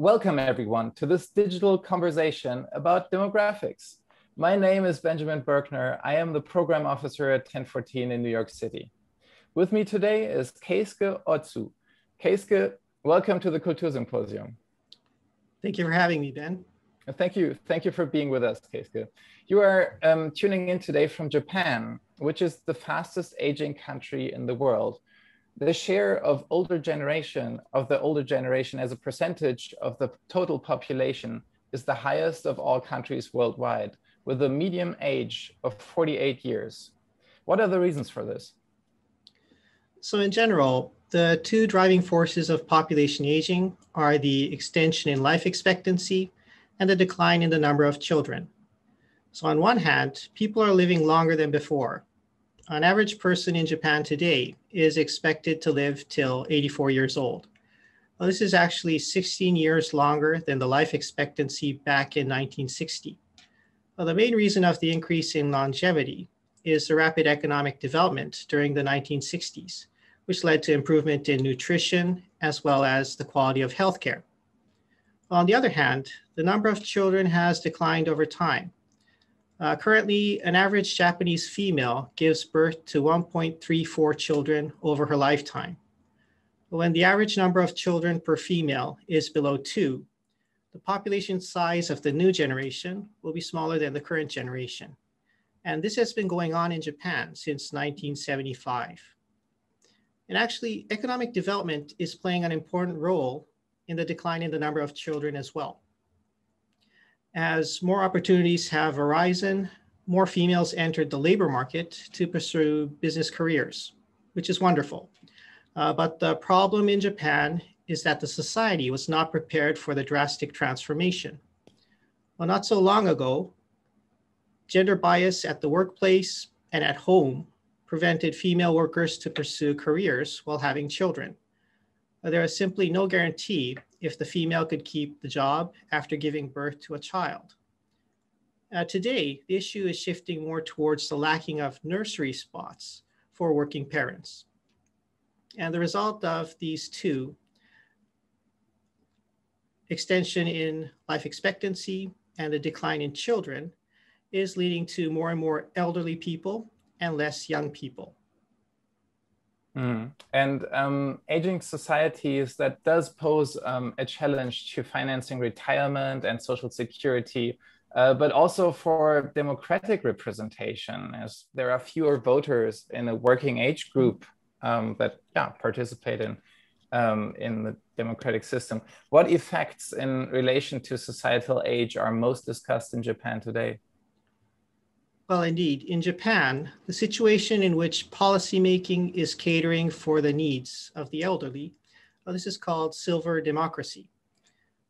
Welcome everyone to this digital conversation about demographics. My name is Benjamin Berkner. I am the program officer at 1014 in New York City. With me today is Keisuke Otsu. Keisuke, welcome to the Kultursymposium. Thank you for having me, Ben. Thank you for being with us, Keisuke. You are tuning in today from Japan, which is the fastest aging country in the world. The share of the older generation as a percentage of the total population is the highest of all countries worldwide, with a median age of 48 years. What are the reasons for this? So in general, the two driving forces of population aging are the extension in life expectancy and the decline in the number of children. So on one hand, people are living longer than before. An average person in Japan today is expected to live till 84 years old. Well, this is actually 16 years longer than the life expectancy back in 1960. Well, the main reason of the increase in longevity is the rapid economic development during the 1960s, which led to improvement in nutrition as well as the quality of healthcare. On the other hand, the number of children has declined over time. Currently, an average Japanese female gives birth to 1.34 children over her lifetime. When the average number of children per female is below 2, the population size of the new generation will be smaller than the current generation. And this has been going on in Japan since 1975. And actually, economic development is playing an important role in the decline in the number of children as well. As more opportunities have arisen, more females entered the labor market to pursue business careers, which is wonderful. But the problem in Japan is that the society was not prepared for the drastic transformation. Well, not so long ago, gender bias at the workplace and at home prevented female workers to pursue careers while having children. There is simply no guarantee if the female could keep the job after giving birth to a child. Today, the issue is shifting more towards the lacking of nursery spots for working parents. And the result of these two, extension in life expectancy and the decline in children, is leading to more and more elderly people and less young people. And aging societies, that does pose a challenge to financing retirement and social security, but also for democratic representation, as there are fewer voters in a working age group that participate in the democratic system. What effects in relation to societal age are most discussed in Japan today? Well, indeed, in Japan, the situation in which policymaking is catering for the needs of the elderly, this is called silver democracy.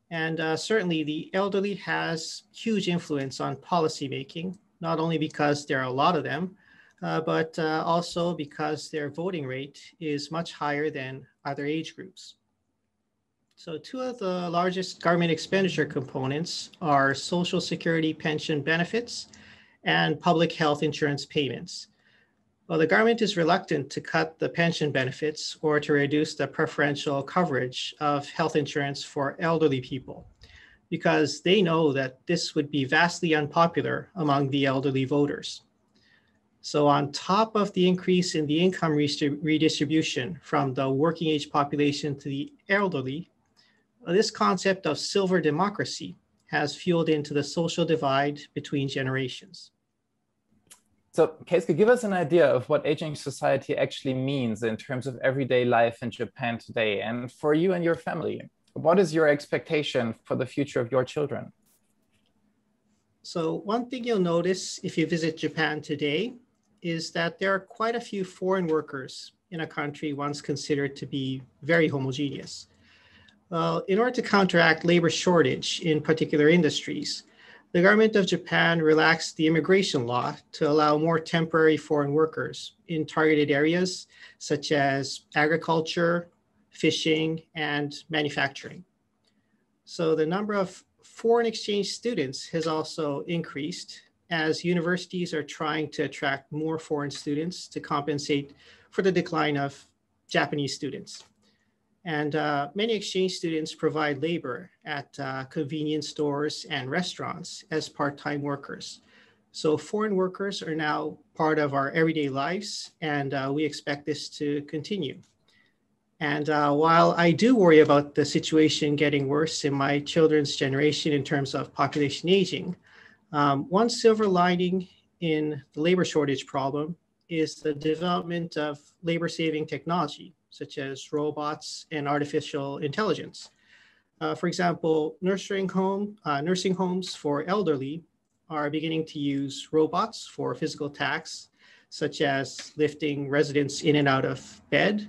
And certainly the elderly has huge influence on policymaking, not only because there are a lot of them, but also because their voting rate is much higher than other age groups. So two of the largest government expenditure components are Social Security pension benefits and public health insurance payments. Well, the government is reluctant to cut the pension benefits or to reduce the preferential coverage of health insurance for elderly people, because they know that this would be vastly unpopular among the elderly voters. So on top of the increase in the income redistribution from the working age population to the elderly, this concept of silver democracy has fueled into the social divide between generations. So, Keisuke, give us an idea of what aging society actually means in terms of everyday life in Japan today. And for you and your family, what is your expectation for the future of your children? So one thing you'll notice if you visit Japan today is that there are quite a few foreign workers in a country once considered to be very homogeneous. Well, in order to counteract labor shortage in particular industries, the government of Japan relaxed the immigration law to allow more temporary foreign workers in targeted areas such as agriculture, fishing, and manufacturing. So the number of foreign exchange students has also increased as universities are trying to attract more foreign students to compensate for the decline of Japanese students. And many exchange students provide labor at convenience stores and restaurants as part-time workers. So foreign workers are now part of our everyday lives, and we expect this to continue. And while I do worry about the situation getting worse in my children's generation in terms of population aging, one silver lining in the labor shortage problem is the development of labor-saving technology, such as robots and artificial intelligence. For example, nursing homes for elderly are beginning to use robots for physical tasks, such as lifting residents in and out of bed.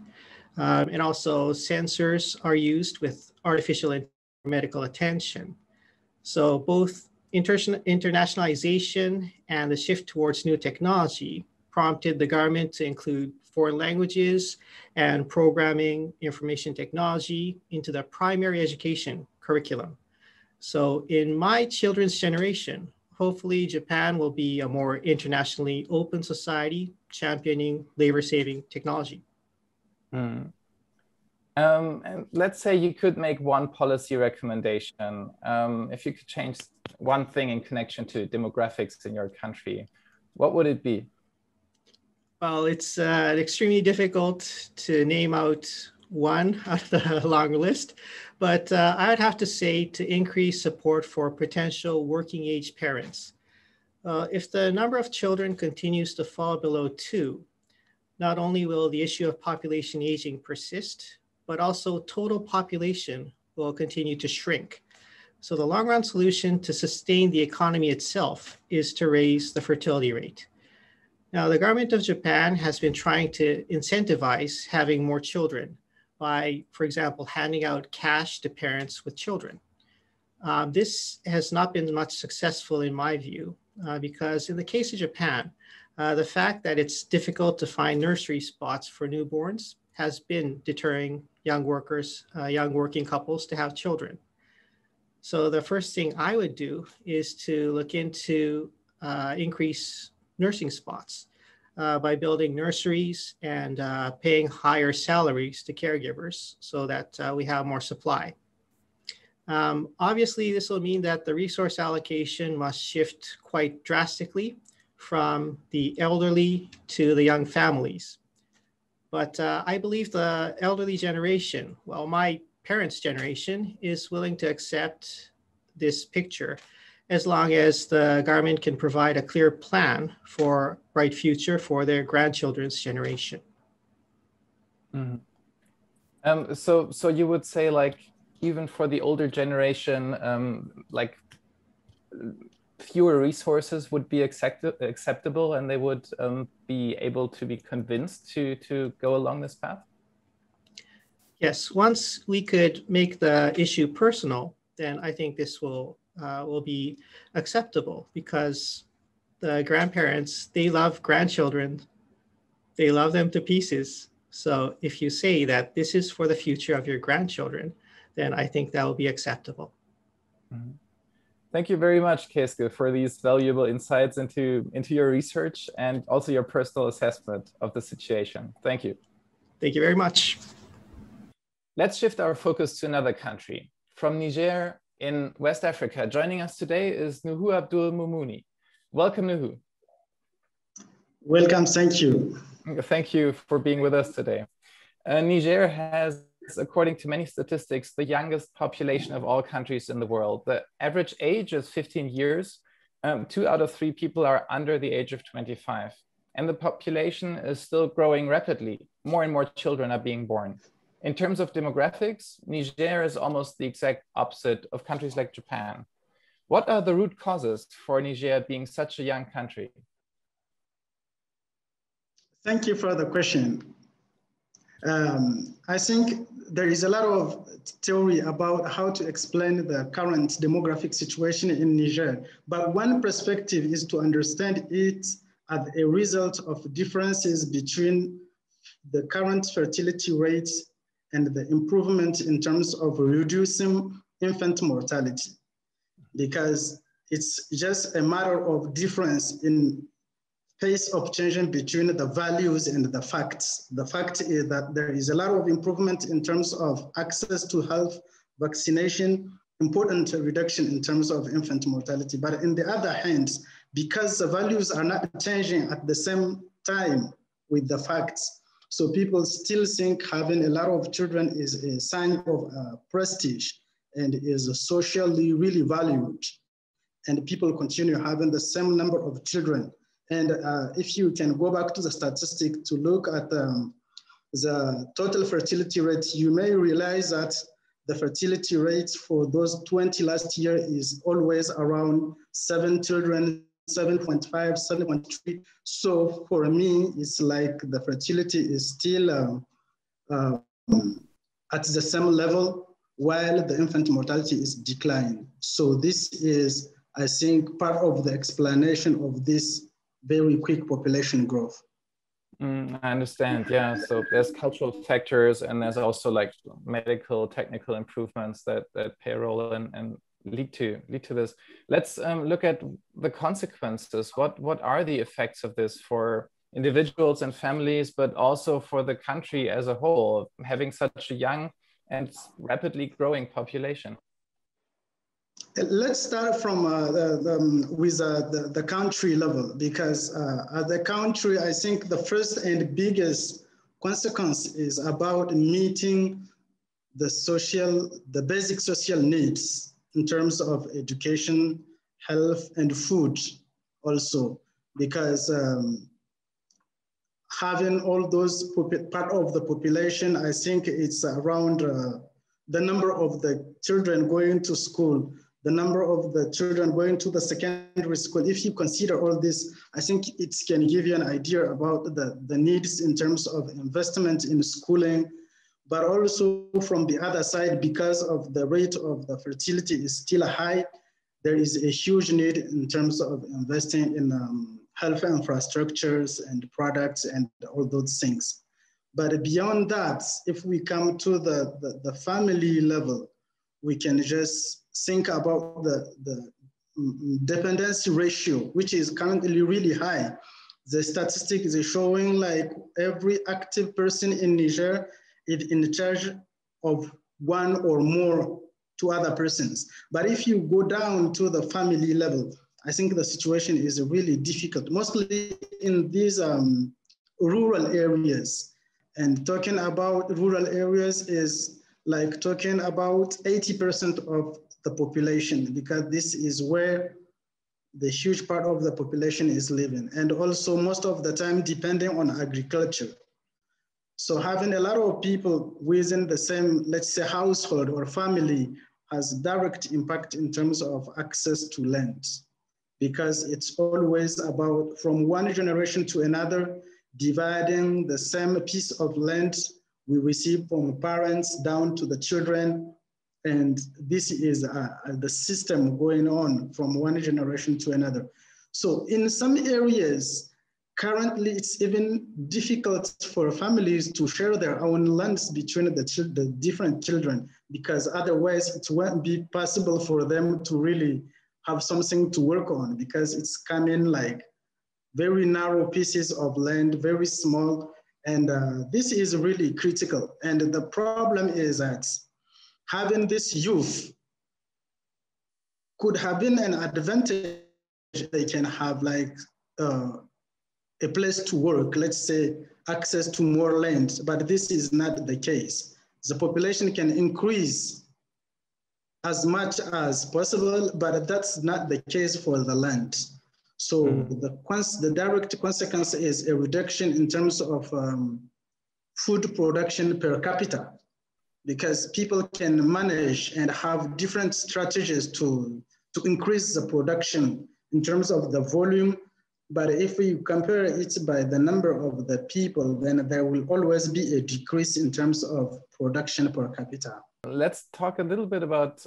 And also sensors are used with artificial medical attention. So both internationalization and the shift towards new technology prompted the government to include foreign languages and programming information technology into the primary education curriculum. So in my children's generation, hopefully Japan will be a more internationally open society championing labor-saving technology. And let's say you could make one policy recommendation. If you could change one thing in connection to demographics in your country, what would it be? Well, it's extremely difficult to name out one out of the long list, but I would have to say to increase support for potential working age parents. If the number of children continues to fall below 2, not only will the issue of population aging persist, but also total population will continue to shrink. So the long-run solution to sustain the economy itself is to raise the fertility rate. Now, the government of Japan has been trying to incentivize having more children by, for example, handing out cash to parents with children. This has not been much successful in my view, because in the case of Japan, the fact that it's difficult to find nursery spots for newborns has been deterring young workers, young working couples to have children. So the first thing I would do is to look into increase nursing spots by building nurseries and paying higher salaries to caregivers so that we have more supply. Obviously, this will mean that the resource allocation must shift quite drastically from the elderly to the young families. But I believe the elderly generation, well, my parents' generation, is willing to accept this picture as long as the government can provide a clear plan for a bright future for their grandchildren's generation. Mm-hmm. So you would say, like, even for the older generation, like fewer resources would be acceptable, and they would be able to be convinced to go along this path? Yes, once we could make the issue personal, then I think this will be acceptable, because the grandparents, they love grandchildren. They love them to pieces. So if you say that this is for the future of your grandchildren, then I think that will be acceptable. Mm-hmm. Thank you very much, Keisuke, for these valuable insights into your research and also your personal assessment of the situation. Thank you. Thank you very much. Let's shift our focus to another country. From Niger in West Africa, joining us today is Nuhu Abdul Mumuni. Welcome, Nuhu. Welcome, thank you. Thank you for being with us today. Niger has, according to many statistics, the youngest population of all countries in the world. The average age is 15 years. 2 out of 3 people are under the age of 25. And the population is still growing rapidly. More and more children are being born. In terms of demographics, Niger is almost the exact opposite of countries like Japan. What are the root causes for Niger being such a young country? Thank you for the question. I think there is a lot of theory about how to explain the current demographic situation in Niger, but one perspective is to understand it as a result of differences between the current fertility rates and the improvement in terms of reducing infant mortality, because it's just a matter of difference in pace of changing between the values and the facts. The fact is that there is a lot of improvement in terms of access to health, vaccination, important reduction in terms of infant mortality. But in the other hand, because the values are not changing at the same time with the facts, so people still think having a lot of children is a sign of prestige and is socially really valued. And people continue having the same number of children. And if you can go back to the statistic to look at the total fertility rate, you may realize that the fertility rate for those 20 last year is always around 7 children, 7.5, 7.3. So for me, it's like the fertility is still at the same level while the infant mortality is declining. So this is, I think, part of the explanation of this very quick population growth. I understand. Yeah. So there's cultural factors, and there's also like medical, technical improvements that play a role and lead to this. Let's look at the consequences. What are the effects of this for individuals and families, but also for the country as a whole, having such a young and rapidly growing population? Let's start from the country level, because at the country, I think the first and biggest consequence is about meeting the basic social needs in terms of education, health, and food also, because having all those part of the population, I think it's around the number of the children going to school, the number of the children going to the secondary school. If you consider all this, I think it can give you an idea about the needs in terms of investment in schooling, but also from the other side, because of the rate of the fertility is still high, there is a huge need in terms of investing in health infrastructures and products and all those things. But beyond that, if we come to the family level, we can just think about the dependency ratio, which is currently really high. The statistic is showing like every active person in Niger is in charge of one or more to other persons. But if you go down to the family level, I think the situation is really difficult, mostly in these rural areas. And talking about rural areas is like talking about 80% of the population, because this is where the huge part of the population is living. And also most of the time depending on agriculture. So having a lot of people within the same, let's say, household or family has direct impact in terms of access to land, because it's always about from one generation to another, dividing the same piece of land we receive from parents down to the children. And this is the system going on from one generation to another. So in some areas, currently it's even difficult for families to share their own lands between the different children, because otherwise it won't be possible for them to really have something to work on, because it's coming like very narrow pieces of land, very small. And this is really critical. And the problem is that having this youth could have been an advantage. They can have like a place to work, let's say access to more land, but this is not the case. The population can increase as much as possible, but that's not the case for the land. So the direct consequence is a reduction in terms of food production per capita, because people can manage and have different strategies to increase the production in terms of the volume. But if we compare it by the number of the people, then there will always be a decrease in terms of production per capita. Let's talk a little bit about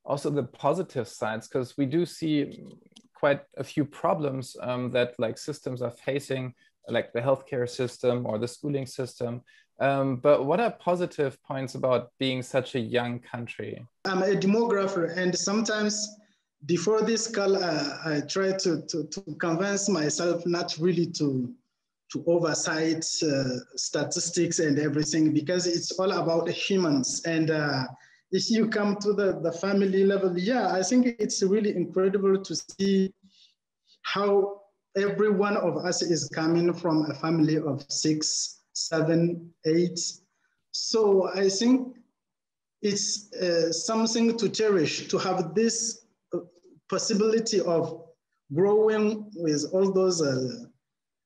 also the positive sides, because we do see quite a few problems that like systems are facing, like the healthcare system or the schooling system. But what are positive points about being such a young country? I'm a demographer, and sometimes before this call, I tried to convince myself not really to oversight statistics and everything, because it's all about humans. And if you come to the family level, yeah, I think it's really incredible to see how every one of us is coming from a family of 6, 7, 8. So I think it's something to cherish, to have this possibility of growing with all those,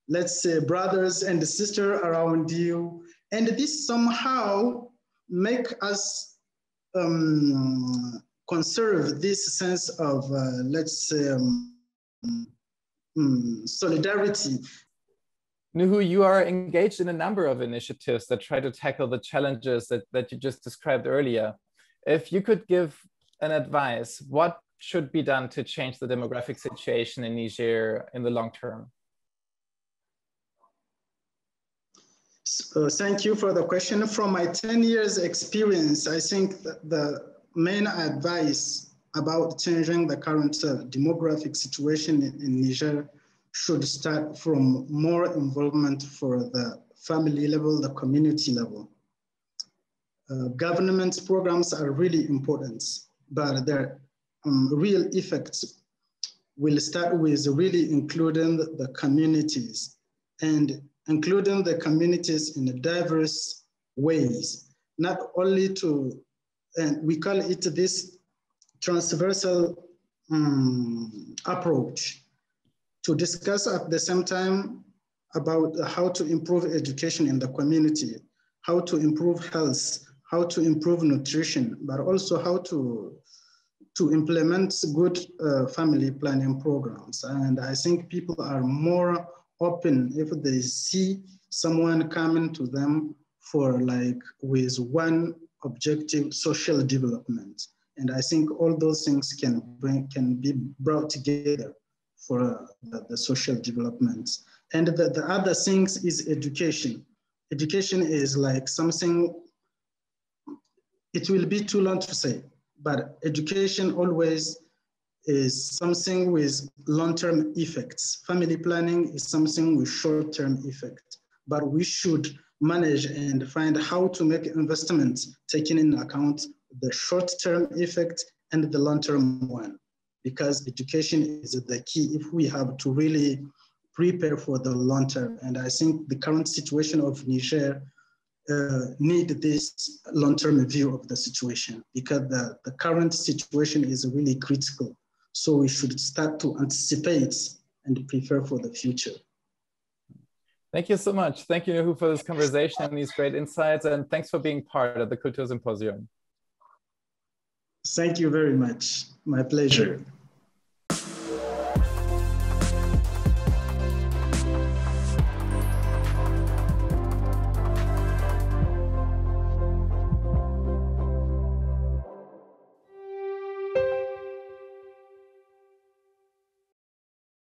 let's say, brothers and sisters around you. And this somehow make us conserve this sense of, let's say, solidarity. Nuhu, you are engaged in a number of initiatives that try to tackle the challenges that you just described earlier. If you could give an advice, what should be done to change the demographic situation in Niger in the long term? Thank you for the question. From my 10 years experience, I think that the main advice about changing the current demographic situation in Niger should start from more involvement for the family level, the community level. Government programs are really important, but their real effects will start with really including the communities, and including the communities in diverse ways, not only to, and we call it this transversal approach, to discuss at the same time about how to improve education in the community, how to improve health, how to improve nutrition, but also how to implement good family planning programs. And I think people are more open if they see someone coming to them for with one objective, social development. And I think all those things can be brought together for the social development. And the other things is education. Education is something, it will be too long to say, but education always is something with long-term effects. Family planning is something with short-term effect, but we should manage and find how to make investments taking into account the short-term effect and the long-term one, because education is the key if we have to really prepare for the long-term. And I think the current situation of Niger need this long-term view of the situation, because the current situation is really critical. So we should start to anticipate and prepare for the future. Thank you so much. Thank you, Nuhu, for this conversation and these great insights. And thanks for being part of the Kultur Symposium. Thank you very much. My pleasure.